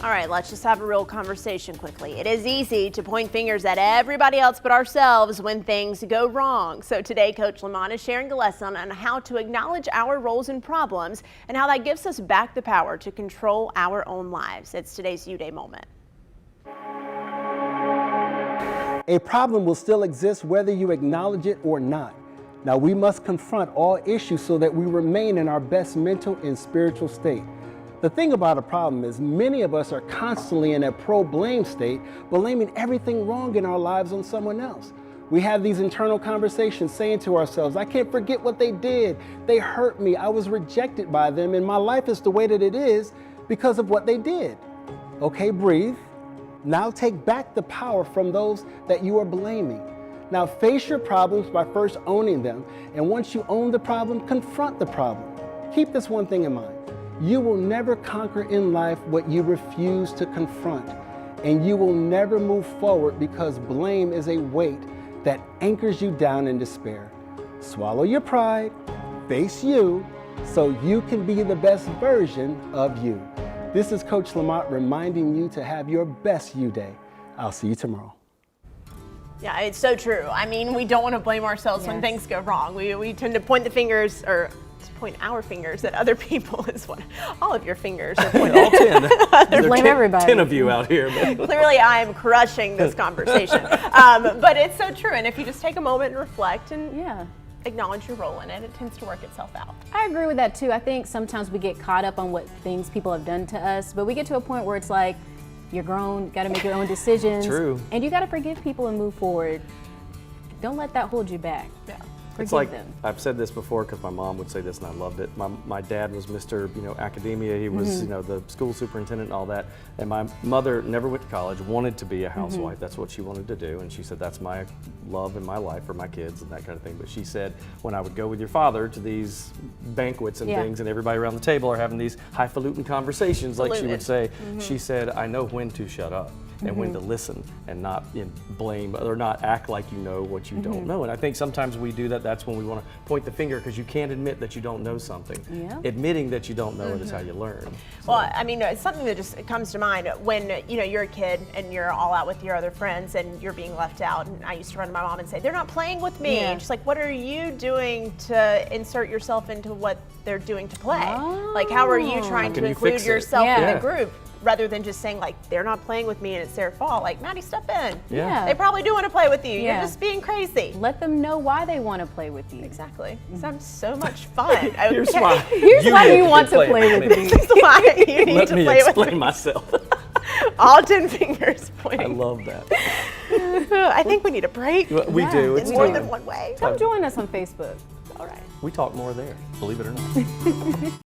All right, let's just have a real conversation quickly. It is easy to point fingers at everybody else but ourselves when things go wrong. So today, Coach LaMonte is sharing a lesson on how to acknowledge our roles and problems and how that gives us back the power to control our own lives. It's today's Youday moment. A problem will still exist whether you acknowledge it or not. Now we must confront all issues so that we remain in our best mental and spiritual state. The thing about a problem is many of us are constantly in a pro-blame state, blaming everything wrong in our lives on someone else. We have these internal conversations saying to ourselves, I can't forget what they did. They hurt me. I was rejected by them, and my life is the way that it is because of what they did. Okay, breathe. Now take back the power from those that you are blaming. Now face your problems by first owning them, and once you own the problem, confront the problem. Keep this one thing in mind. You will never conquer in life what you refuse to confront, and you will never move forward because blame is a weight that anchors you down in despair. Swallow your pride, face you, so you can be the best version of you. This is Coach LaMonte reminding you to have your best Youday. I'll see you tomorrow. Yeah, it's so true. I mean, we don't want to blame ourselves when things go wrong. We tend to point the fingers, or point our fingers at other people is what all of your fingers are pointing. All 10. There's blame everybody. 10 of you out here. But. Clearly, I am crushing this conversation. But it's so true. And if you just take a moment and reflect and acknowledge your role in it, it tends to work itself out. I agree with that too. I think sometimes we get caught up on what things people have done to us, but we get to a point where it's like, you're grown, got to make your own decisions. True. And you got to forgive people and move forward. Don't let that hold you back. Yeah. It's like, I've said this before because my mom would say this and I loved it. My dad was Mr. Academia. He was, the school superintendent and all that. And my mother never went to college, wanted to be a housewife. That's what she wanted to do. And she said, that's my love in my life for my kids and that kind of thing. But she said, when I would go with your father to these banquets and things and everybody around the table are having these highfalutin conversations, like she would say, she said, I know when to shut up. And when to listen and not blame or not act like you know what you don't know. And I think sometimes we do that. That's when we want to point the finger because you can't admit that you don't know something. Yeah. Admitting that you don't know it is how you learn. So. Well, I mean, it's something that just comes to mind when you're a kid and you're all out with your other friends and you're being left out. And I used to run to my mom and say, "They're not playing with me." And she's like, "What are you doing to insert yourself into what they're doing to play? Like, how are you trying to include yourself in the group?" Rather than just saying, like, they're not playing with me and it's their fault. Like, Maddie, step in. Yeah. They probably do want to play with you. You're just being crazy. Let them know why they want to play with you. Exactly. It sounds so much fun. Here's why. Here's why you want to play with me. This is why you need Let to me play with explain me. myself. All 10 fingers pointing. I love that. I think we need a break. We do. It's more than one way. Come join us on Facebook. All right. We talk more there, believe it or not.